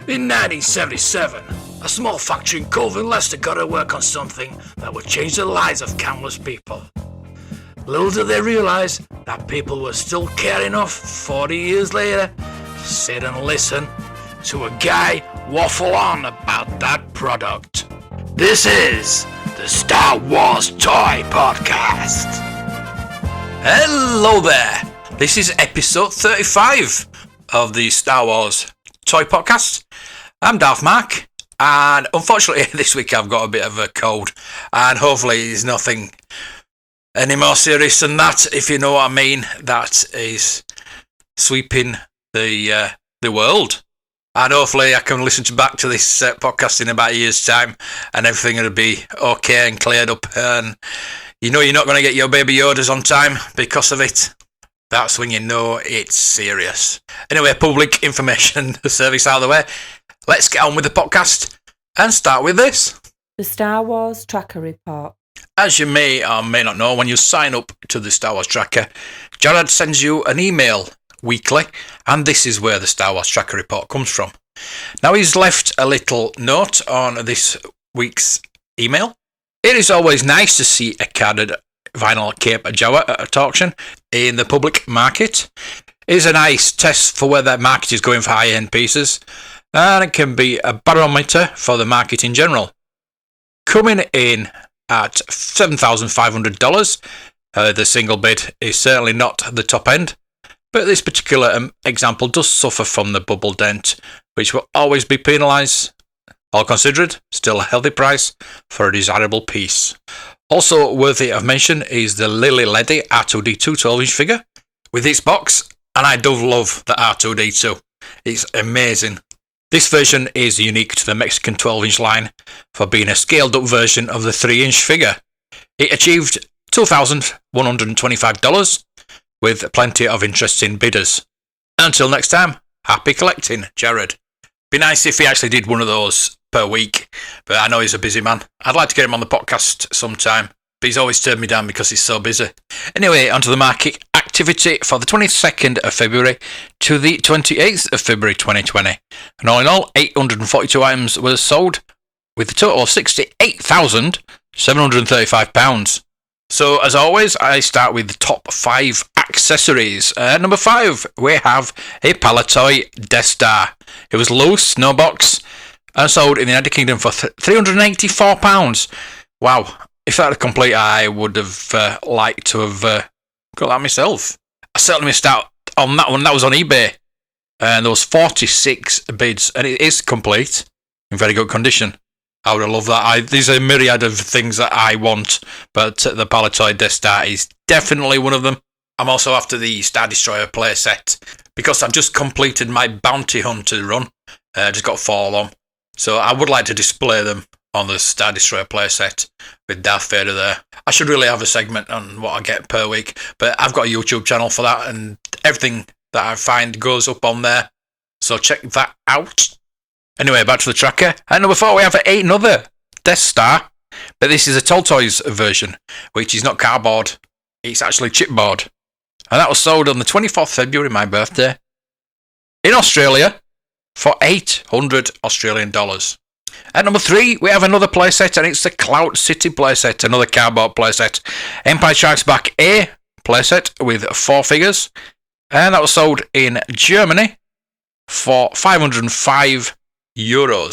In 1977, a small factory in Colvin, Leicester got to work on something that would change the lives of countless people. Little did they realise that people were still caring enough 40 years later to sit and listen to a guy waffle on about that product. This is the Star Wars Toy Podcast. Hello there. This is episode 35 of the Star Wars Toy Podcast. I'm Darth Mark, and unfortunately this week I've got a bit of a cold, and hopefully it's nothing any more serious than that, if you know what I mean. That is sweeping the world. And hopefully I can listen back to this podcast in about a year's time and everything will be okay and cleared up. And you know you're not going to get your baby Yodas on time because of it. That's when you know it's serious. Anyway, public information service out of the way. Let's get on with the podcast and start with this. The Star Wars Tracker Report. As you may or may not know, when you sign up to the Star Wars Tracker, Jared sends you an email weekly, and this is where the Star Wars Tracker Report comes from. Now, he's left a little note on this week's email. It is always nice to see a carded vinyl cape Jawa at auction in the public market. It is a nice test for where the market is going for high-end pieces, and it can be a barometer for the market in general. Coming in at $7,500, the single bid is certainly not the top end, but this particular example does suffer from the bubble dent, which will always be penalised. All considered, still a healthy price for a desirable piece. Also worthy of mention is the Lily Ledy R2-D2 12-inch figure with its box, and I do love the R2-D2. It's amazing. This version is unique to the Mexican 12-inch line for being a scaled-up version of the 3-inch figure. It achieved $2,125 with plenty of interesting bidders. Until next time, happy collecting, Jared. Be nice if he actually did one of those per week, but I know he's a busy man. I'd like to get him on the podcast sometime, but he's always turned me down because he's so busy. Anyway, onto the market activity for the 22nd of February to the 28th of February 2020. And all in all, 842 items were sold, with a total of £68,735. So, as always, I start with the top 5 accessories. Number 5, we have a Palatoy Death Star. It was loose, no box, and sold in the United Kingdom for £384. Wow, if that had complete, I would have liked to have got that myself. I certainly missed out on that one. That was on eBay, and there was 46 bids, and it is complete, in very good condition. I would have loved that. There's a myriad of things that I want, but the Palatoy Death Star is definitely one of them. I'm also after the Star Destroyer playset, because I've just completed my Bounty Hunter run. Just got 4 of them. So I would like to display them on the Star Destroyer playset with Darth Vader there. I should really have a segment on what I get per week, but I've got a YouTube channel for that, and everything that I find goes up on there. So check that out. Anyway, back to the tracker. At number 4, we have another Death Star, but this is a Tall Toys version, which is not cardboard, it's actually chipboard. And that was sold on the 24th February, my birthday, in Australia, for 800 Australian dollars. At number 3, we have another playset, and it's the Cloud City playset, another cardboard playset. Empire Strikes Back A playset with 4 figures, and that was sold in Germany for €505. You know,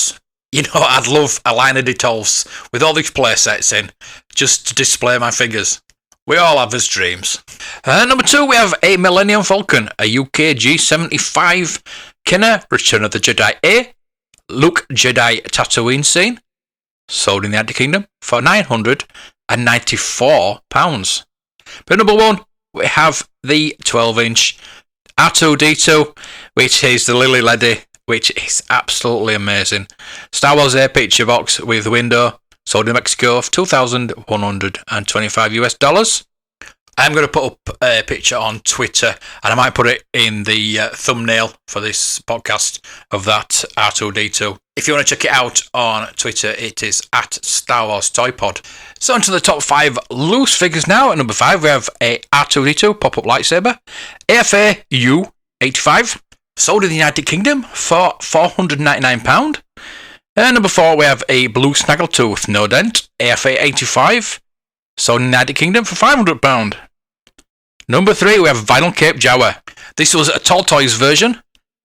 I'd love a line of Detolfs with all these playsets in, just to display my figures. We all have his dreams. Number 2, we have a Millennium Falcon, a UK G75 Kenner Return of the Jedi A, Luke Jedi Tatooine scene, sold in the United Kingdom for £994. But number 1, we have the 12-inch R2-D2, which is the Lily Ledy, which is absolutely amazing. Star Wars A picture box with window, sold in Mexico for $2,125. I'm going to put up a picture on Twitter, and I might put it in the thumbnail for this podcast of that R2-D2. If you want to check it out on Twitter, it is at Star Wars Toy Pod. So on to the top 5 loose figures now. At number 5, we have a R2-D2 pop-up lightsaber, AFA U85, sold in the United Kingdom for £499. Number 4, we have a blue snaggletooth, no dent, AFA 85, sold in the United Kingdom for £500. Number 3, we have Vinyl Cape Jawa. This was a Tortoise version,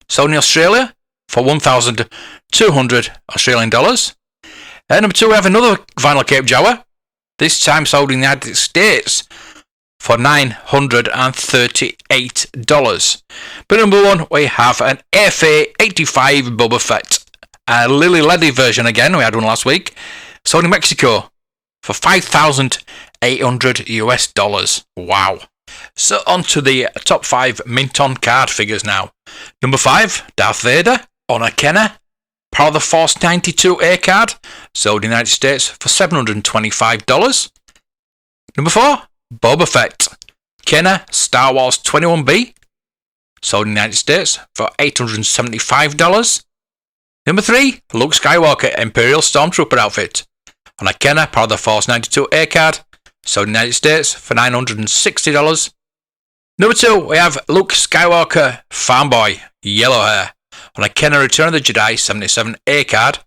sold in Australia for 1,200 Australian dollars. Number 2, we have another Vinyl Cape Jawa, this time sold in the United States for $938. But number 1, we have an AFA 85 Boba Fett. A Lily Ledy version again, we had one last week, sold in Mexico for $5,800 US. Wow. So on to the top 5 mint-on card figures now. Number 5, Darth Vader on a Kenner Power of the Force 92A card, sold in the United States for $725. Number 4, Boba Fett Kenner Star Wars 21B, sold in the United States for $875. Number 3, Luke Skywalker Imperial Stormtrooper outfit on a Kenner Power of the Force 92A card, sold in the United States for $960. Number 2, we have Luke Skywalker Fanboy Yellow Hair on a Kenner Return of the Jedi 77A card,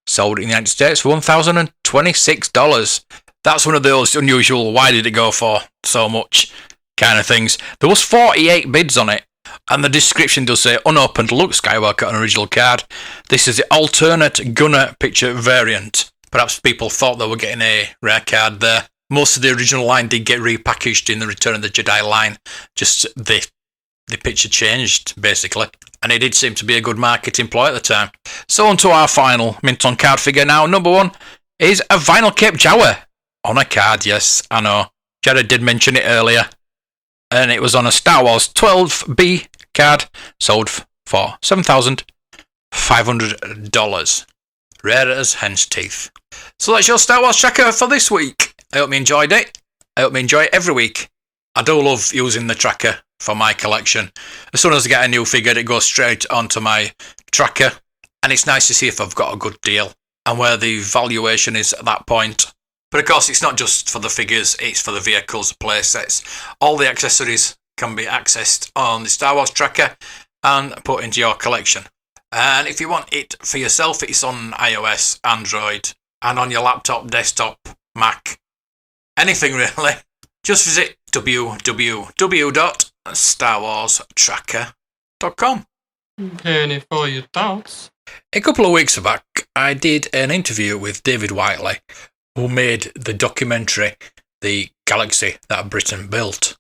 sold in the United States for $1,026. That's one of those unusual, why did it go for so much kind of things. There was 48 bids on it, and the description does say unopened Luke Skywalker on original card. This is the alternate Gunner picture variant. Perhaps people thought they were getting a rare card there. Most of the original line did get repackaged in the Return of the Jedi line, just the picture changed, basically. And it did seem to be a good marketing ploy at the time. So on to our final mint-on card figure now. Number 1 is a Vinyl Cape Jawa on a card, yes, I know. Jared did mention it earlier. And it was on a Star Wars 12B card, sold for $7,500. Rare as hen's teeth. So that's your Star Wars tracker for this week. I hope you enjoyed it. I hope you enjoy it every week. I do love using the tracker for my collection. As soon as I get a new figure, it goes straight onto my tracker, and it's nice to see if I've got a good deal and where the valuation is at that point. But of course, it's not just for the figures, it's for the vehicles, play sets. All the accessories can be accessed on the Star Wars tracker and put into your collection. And if you want it for yourself, it's on iOS, Android, and on your laptop, desktop, Mac, anything really. Just visit www.starwarstracker.com. Penny for your thoughts. A couple of weeks back, I did an interview with David Whiteley, who made the documentary The Galaxy That Britain Built.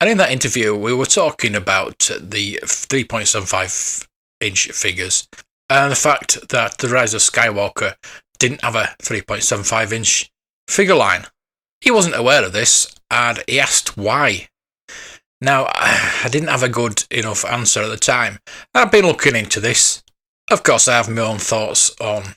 And in that interview, we were talking about the 3.75-inch figures and the fact that The Rise of Skywalker didn't have a 3.75-inch figure line. He wasn't aware of this, and he asked why. Now, I didn't have a good enough answer at the time. I've been looking into this. Of course, I have my own thoughts on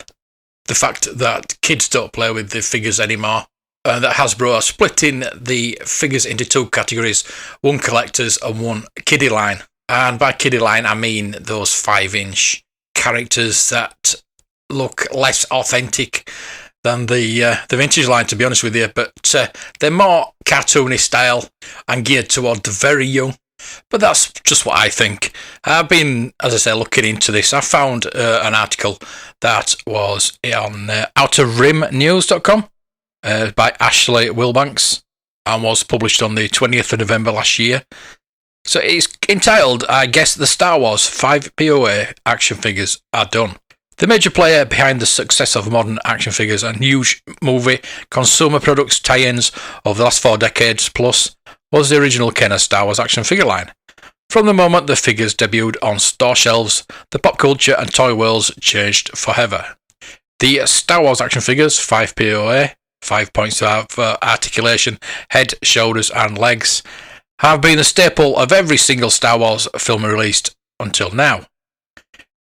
the fact that kids don't play with the figures anymore, and that Hasbro are splitting the figures into 2 categories, one collectors and one kiddie line. And by kiddie line, I mean those 5-inch characters that look less authentic than the vintage line, to be honest with you, but they're more cartoony style and geared toward the very young. But that's just what I think. I've been, as I say, looking into this. I found an article that was on outerrimnews.com by Ashley Wilbanks and was published on the 20th of November last year. So it's entitled, I Guess the Star Wars 5 POA action figures are done. The major player behind the success of modern action figures and huge movie consumer products tie-ins over the last 4 decades plus was the original Kenner Star Wars action figure line. From the moment the figures debuted on store shelves, the pop culture and toy worlds changed forever. The Star Wars action figures, 5 POA, 5 points of articulation, head, shoulders and legs, have been the staple of every single Star Wars film released until now.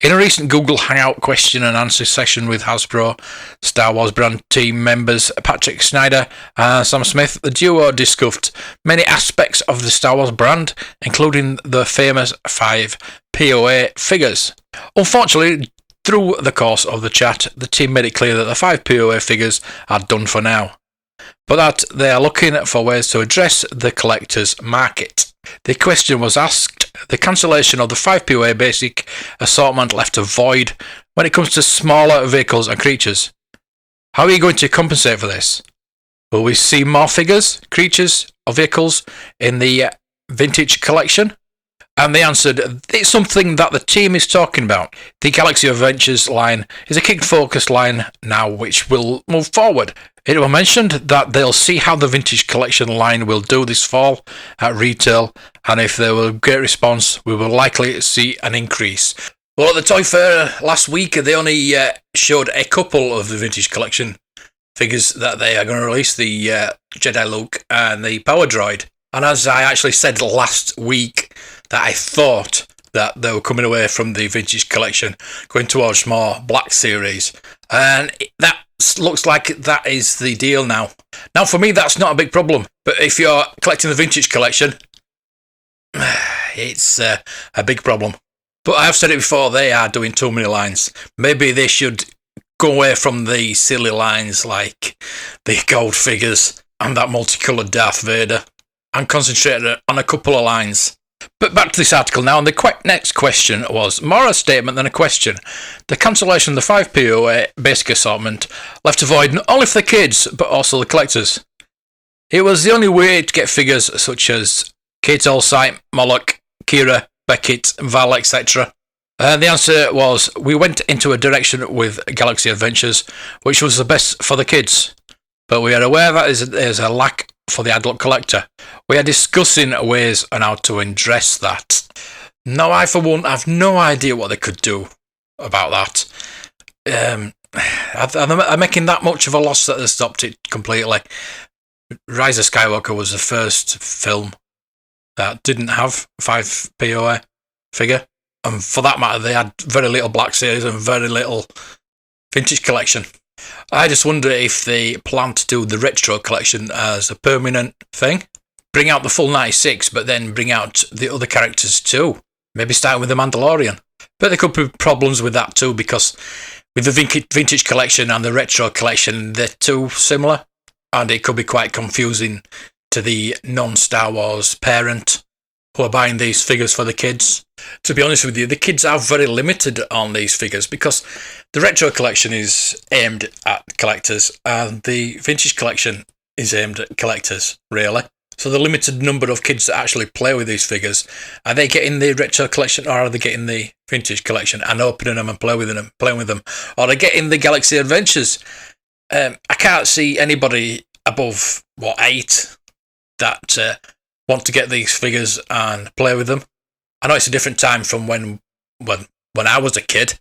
In a recent Google Hangout question and answer session with Hasbro Star Wars brand team members Patrick Snyder and Sam Smith, the duo discussed many aspects of the Star Wars brand, including the famous 5 POA figures. Unfortunately, through the course of the chat, the team made it clear that the 5 POA figures are done for now, but that they are looking for ways to address the collector's market. The question was asked, the cancellation of the 5 POA basic assortment left a void when it comes to smaller vehicles and creatures. How are you going to compensate for this? Will we see more figures, creatures, or vehicles in the vintage collection? And they answered, it's something that the team is talking about. The Galaxy Adventures line is a kid-focused line now which will move forward. It was mentioned that they'll see how the vintage collection line will do this fall at retail, and if there will be a great response, we will likely see an increase. Well, at the Toy Fair last week, they only showed a couple of the vintage collection figures that they are going to release, the Jedi Luke and the Power Droid. And as I actually said last week, that I thought that they were coming away from the vintage collection, going towards more Black Series. And that looks like that is the deal now. Now, for me, that's not a big problem. But if you're collecting the vintage collection, it's a big problem. But I have said it before, they are doing too many lines. Maybe they should go away from the silly lines like the gold figures and that multicoloured Darth Vader and concentrate on a couple of lines. But back to this article now, and the next question was more a statement than a question. The cancellation of the 5 POA basic assortment left a void not only for the kids, but also the collectors. It was the only way to get figures such as Kate Allsight, Moloch, Kira, Beckett, Val, etc. The answer was, we went into a direction with Galaxy Adventures, which was the best for the kids. But we are aware that there's a lack for the adult collector. We are discussing ways on how to address that. Now, I for one have no idea what they could do about that. Are making that much of a loss that they stopped it completely? Rise of Skywalker was the first film that didn't have 5 POA figure. And for that matter, they had very little Black Series and very little vintage collection. I just wonder if they plan to do the retro collection as a permanent thing. Bring out the full 96, but then bring out the other characters too. Maybe starting with the Mandalorian. But there could be problems with that too, because with the vintage collection and the retro collection, they're too similar. And it could be quite confusing to the non-Star Wars parent who are buying these figures for the kids. To be honest with you, the kids are very limited on these figures because the retro collection is aimed at collectors and the vintage collection is aimed at collectors, really. So the limited number of kids that actually play with these figures, are they getting the retro collection or are they getting the vintage collection and opening them and playing with them? Or are they getting the Galaxy Adventures? I can't see anybody above, 8 that want to get these figures and play with them. I know it's a different time from when I was a kid.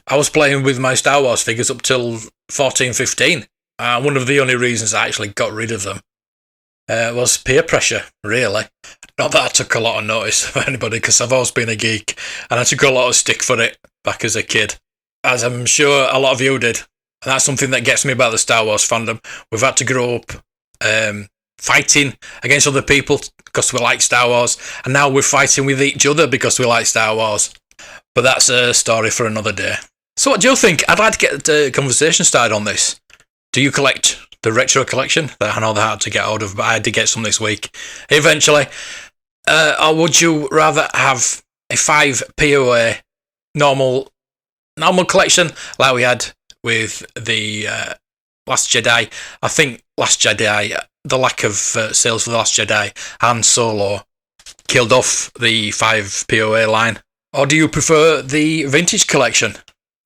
I was playing with my Star Wars figures up till 14, 15. One of the only reasons I actually got rid of them was peer pressure, really. Not that I took a lot of notice of anybody, because I've always been a geek, and I took a lot of stick for it back as a kid, as I'm sure a lot of you did. And that's something that gets me about the Star Wars fandom. We've had to grow up fighting against other people because we like Star Wars, and now we're fighting with each other because we like Star Wars. But that's a story for another day. So what do you think? I'd like to get the conversation started on this. Do you collect the retro collection that I know they're hard to get hold of, but I did get some this week eventually? Or would you rather have a 5 POA normal collection like we had with the Last Jedi? I think Last Jedi, the lack of sales for the Last Jedi and Solo killed off the 5 POA line. Or do you prefer the vintage collection?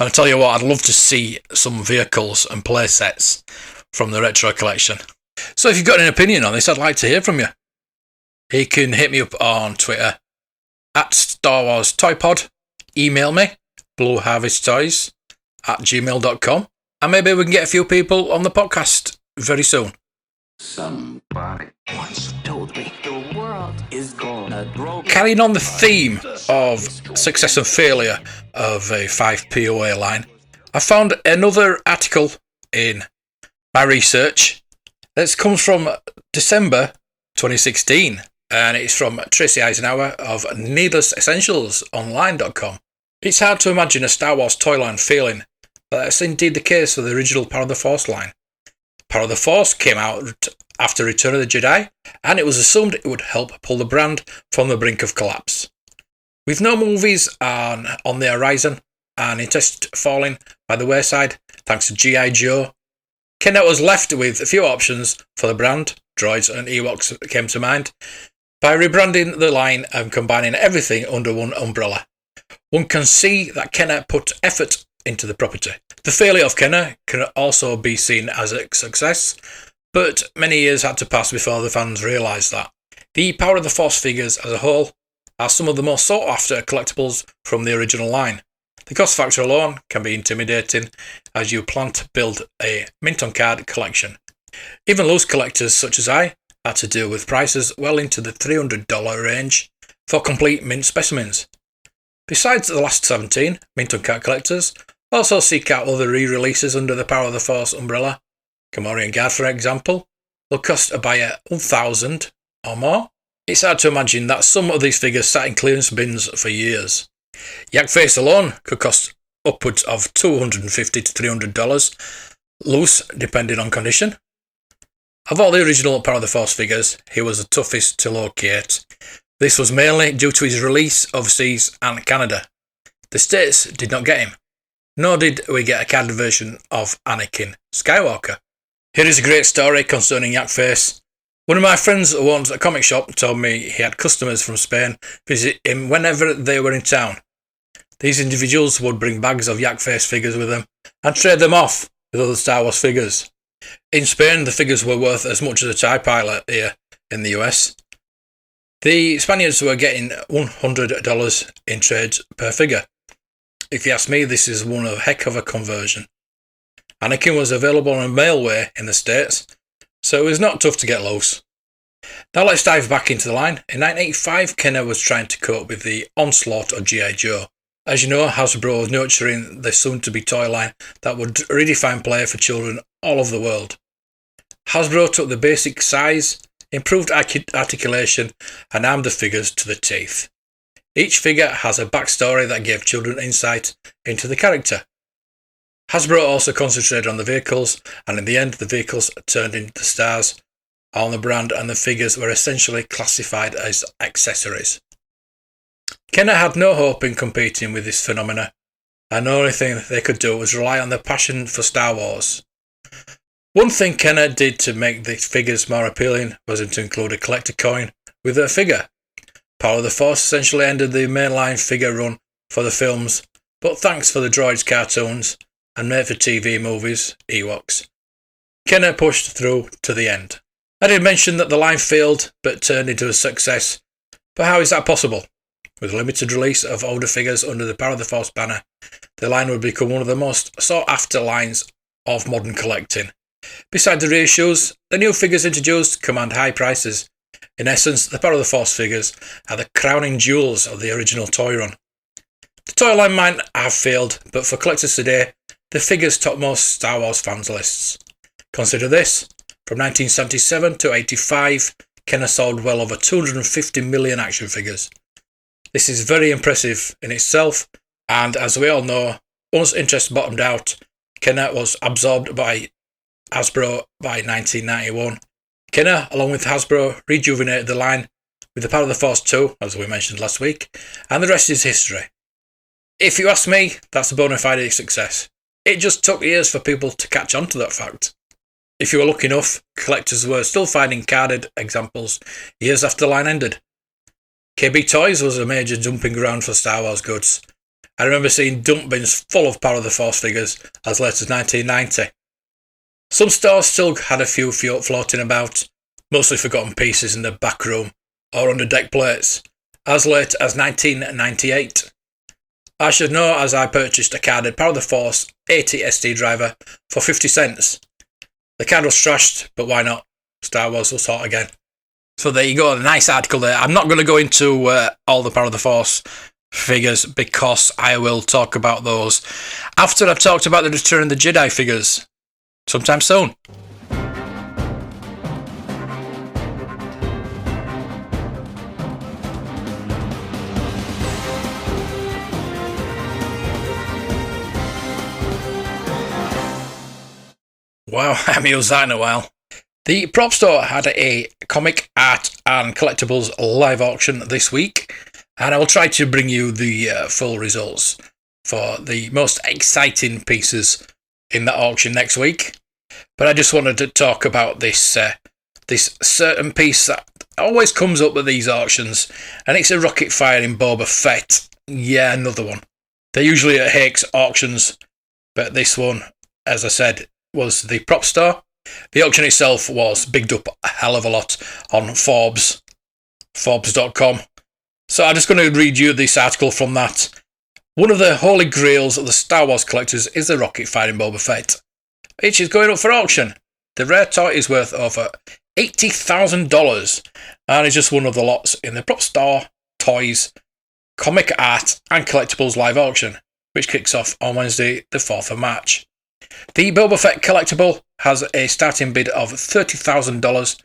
And I'll tell you what, I'd love to see some vehicles and play sets from the retro collection. So if you've got an opinion on this, I'd like to hear from you. You can hit me up on Twitter at Star Wars Toy Pod. Email me, blueharvesttoys@gmail.com. And maybe we can get a few people on the podcast very soon. Somebody once told me the world is gonna grow. Carrying on the theme of success and failure of a 5 POA line, I found another article in my research that comes from December 2016, and it's from Tracy Eisenhower of needlessessentialsonline.com. It's hard to imagine a Star Wars toy line failing, but that's indeed the case for the original Power of the Force line. Power of the Force came out after Return of the Jedi, and it was assumed it would help pull the brand from the brink of collapse. With no movies on the horizon and interest falling by the wayside thanks to G.I. Joe, Kenner was left with a few options for the brand. Droids and Ewoks came to mind, by rebranding the line and combining everything under one umbrella. One can see that Kenner put effort into the property. The failure of Kenner can also be seen as a success, but many years had to pass before the fans realised that. The Power of the Force figures as a whole are some of the most sought after collectibles from the original line. The cost factor alone can be intimidating as you plan to build a mint-on-card collection. Even loose collectors such as I had to deal with prices well into the $300 range for complete mint specimens. Besides the last 17, mint-on-card collectors also seek out other re-releases under the Power of the Force umbrella. Gamorrean Guard, for example, will cost a buyer $1,000 or more. It's hard to imagine that some of these figures sat in clearance bins for years. Yak Face alone could cost upwards of $250 to $300, loose depending on condition. Of all the original Power of the Force figures, he was the toughest to locate. This was mainly due to his release overseas and Canada. The States did not get him, nor did we get a carded version of Anakin Skywalker. Here is a great story concerning Yak Face. One of my friends who owns a comic shop told me he had customers from Spain visit him whenever they were in town. These individuals would bring bags of Yak Face figures with them and trade them off with other Star Wars figures. In Spain, the figures were worth as much as a TIE pilot here in the US. The Spaniards were getting $100 in trades per figure. If you ask me, this is one heck of a conversion. Anakin was available on a mailway in the States, so it was not tough to get loose. Now let's dive back into the line. In 1985, Kenner was trying to cope with the onslaught of G.I. Joe. As you know, Hasbro was nurturing the soon-to-be toy line that would redefine play for children all over the world. Hasbro took the basic size, improved articulation, and armed the figures to the teeth. Each figure has a backstory that gave children insight into the character. Hasbro also concentrated on the vehicles, and in the end the vehicles turned into the stars on the brand and the figures were essentially classified as accessories. Kenner had no hope in competing with this phenomena, and the only thing they could do was rely on their passion for Star Wars. One thing Kenner did to make the figures more appealing was to include a collector coin with their figure. Power of the Force essentially ended the mainline figure run for the films, but thanks for the Droids cartoons and made-for-TV movies, Ewoks, Kenner pushed through to the end. I did mention that the line failed but turned into a success, but how is that possible? With a limited release of older figures under the Power of the Force banner, the line would become one of the most sought-after lines of modern collecting. Besides the reissues, the new figures introduced command high prices. In essence, the Power of the Force figures are the crowning jewels of the original toy run. The toy line might have failed, but for collectors today, the figures top most Star Wars fans' lists. Consider this, from 1977 to 85, Kenner sold well over 250 million action figures. This is very impressive in itself, and as we all know, once interest bottomed out, Kenner was absorbed by Hasbro by 1991. Kenner, along with Hasbro, rejuvenated the line with the Power of the Force 2, as we mentioned last week, and the rest is history. If you ask me, that's a bona fide success. It just took years for people to catch on to that fact. If you were lucky enough, collectors were still finding carded examples years after the line ended. KB Toys was a major dumping ground for Star Wars goods. I remember seeing dump bins full of Power of the Force figures as late as 1990. Some stores still had a few floating about, mostly forgotten pieces in the back room or under deck plates, as late as 1998. I should know as I purchased a carded Power of the Force 80 SD driver for 50 cents. The card was trashed, but why not? Star Wars was hot again. So there you go, a nice article there. I'm not going to go into all the Power of the Force figures because I will talk about those after I've talked about the Return of the Jedi figures sometime soon. Wow, I haven't used that in a while. The prop store had a comic, art and collectibles live auction this week, and I will try to bring you the full results for the most exciting pieces in that auction next week. But I just wanted to talk about this certain piece that always comes up at these auctions, and it's a rocket firing Boba Fett. Yeah, another one. They're usually at Hakes auctions, but this one, as I said, was the prop store. The auction itself was bigged up a hell of a lot on Forbes.com. So I'm just going to read you this article from that. One of the holy grails of the Star Wars collectors is the rocket firing Boba Fett, which is going up for auction. The rare toy is worth over $80,000 and is just one of the lots in the prop store, toys, comic art and collectibles live auction, which kicks off on Wednesday the 4th of March. The Boba Fett collectible has a starting bid of $30,000,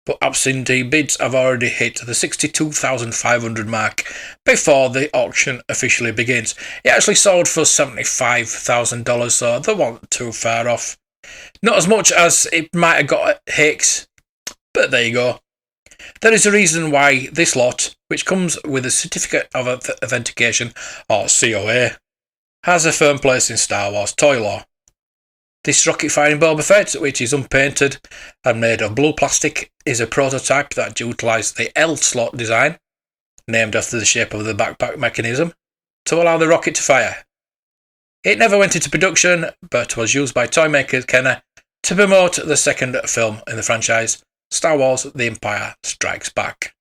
but absentee bids have already hit the $62,500 mark before the auction officially begins. It actually sold for $75,000, so they weren't too far off. Not as much as it might have got at Hakes, but there you go. There is a reason why this lot, which comes with a Certificate of Authentication, or COA, has a firm place in Star Wars toy lore. This rocket-firing Boba Fett, which is unpainted and made of blue plastic, is a prototype that utilised the L-slot design, named after the shape of the backpack mechanism, to allow the rocket to fire. It never went into production, but was used by toy maker Kenner to promote the second film in the franchise, Star Wars The Empire Strikes Back.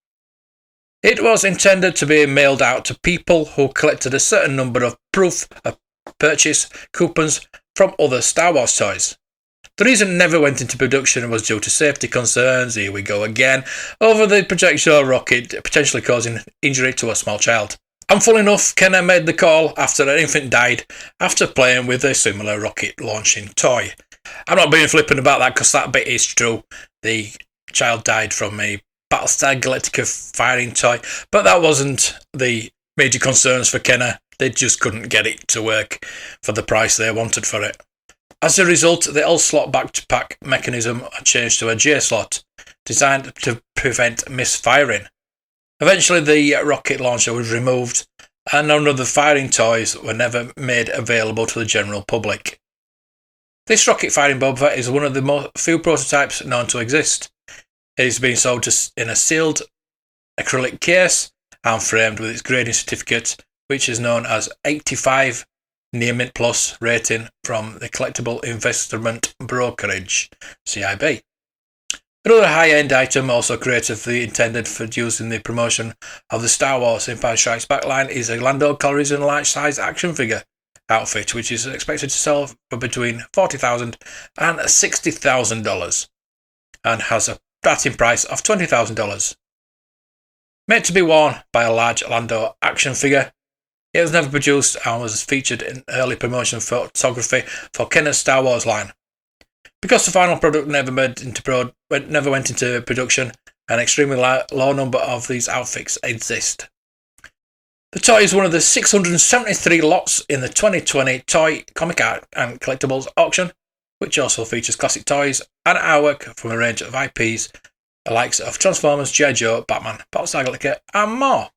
It was intended to be mailed out to people who collected a certain number of proof of purchase coupons from other Star Wars toys. The reason it never went into production was due to safety concerns, here we go again, over the projectile rocket potentially causing injury to a small child. And full enough, Kenner made the call after an infant died after playing with a similar rocket launching toy. I'm not being flippant about that because that bit is true. The child died from a Battlestar Galactica firing toy, but that wasn't the major concerns for Kenner. They just couldn't get it to work for the price they wanted for it. As a result, the L-slot backpack mechanism changed to a J-slot, designed to prevent misfiring. Eventually, the rocket launcher was removed, and none of the firing toys were never made available to the general public. This rocket-firing Boba Fett is one of the few prototypes known to exist. It is being sold in a sealed acrylic case and framed with its grading certificate, which is known as 85 Near Mint Plus rating from the Collectible Investment Brokerage, CIB. Another high-end item also intended for use in the promotion of the Star Wars Empire Strikes Back line is a Lando Calrissian large-size action figure outfit, which is expected to sell for between $40,000 and $60,000 and has a starting price of $20,000. Meant to be worn by a large Lando action figure, it was never produced and was featured in early promotion photography for Kenner's Star Wars line. Because the final product never went into production, an extremely low number of these outfits exist. The toy is one of the 673 lots in the 2020 Toy, Comic Art and Collectibles auction, which also features classic toys and artwork from a range of IPs, the likes of Transformers, G.I. Joe, Batman, Battlestar Galactica and more.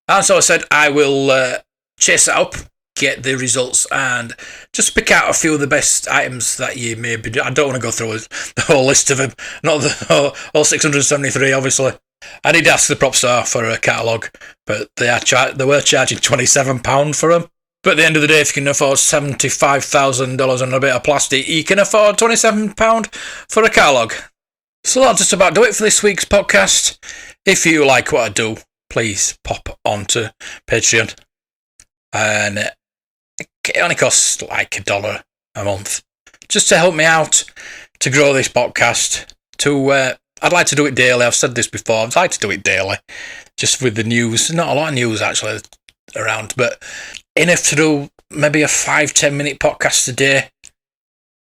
And so I said I will chase it up, get the results and just pick out a few of the best items that you may be. I don't want to go through the whole list of them, not the all 673 obviously. I did ask the prop store for a catalogue, but they were charging £27 for them. But at the end of the day, if you can afford $75,000 on a bit of plastic, you can afford £27 for a catalogue. So that'll just about do it for this week's podcast. If you like what I do, please pop onto Patreon. And it only costs like $1 a month just to help me out to grow this podcast. I'd like to do it daily. I've said this before. I'd like to do it daily, just with the news. Not a lot of news actually around, but enough to do maybe a 5-10 minute podcast a day,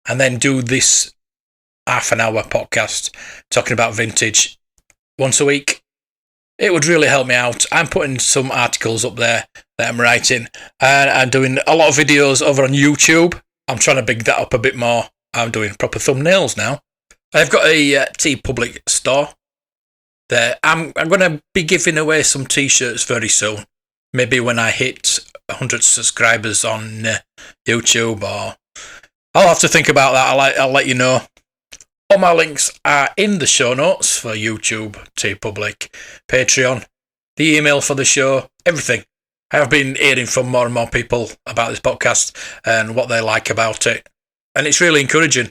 and then do this half an hour podcast talking about vintage once a week. It would really help me out. I'm putting some articles up there that I'm writing, and I'm doing a lot of videos over on YouTube. I'm trying to big that up a bit more. I'm doing proper thumbnails now. I've got a Tea Public store. There, I'm going to be giving away some T-shirts very soon. Maybe when I hit 100 subscribers on YouTube, or I'll have to think about that. I'll let you know. All my links are in the show notes for YouTube, Tea Public, Patreon, the email for the show, everything. I have been hearing from more and more people about this podcast and what they like about it, and it's really encouraging.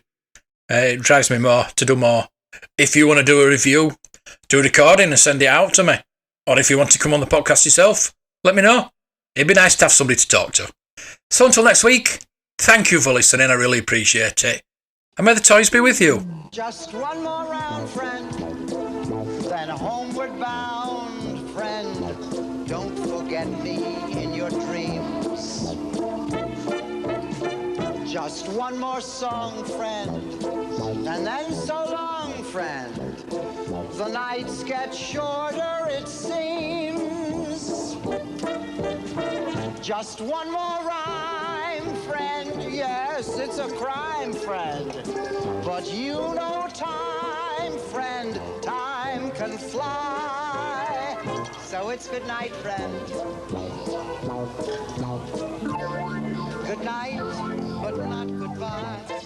It drives me more to do more. If you want to do a review, do a recording and send it out to me. Or if you want to come on the podcast yourself, let me know. It'd be nice to have somebody to talk to. So until next week, thank you for listening. I really appreciate it. And may the toys be with you. Just one more round, friend, then homeward bound, friend. Don't forget me in your dreams. Just one more song, friend, and then so long, friend. The nights get shorter, it seems. Just one more rhyme, friend. Yes, it's a crime, friend. But you know time, friend. Time can fly. So it's good night, friend. Good night, but not goodbye.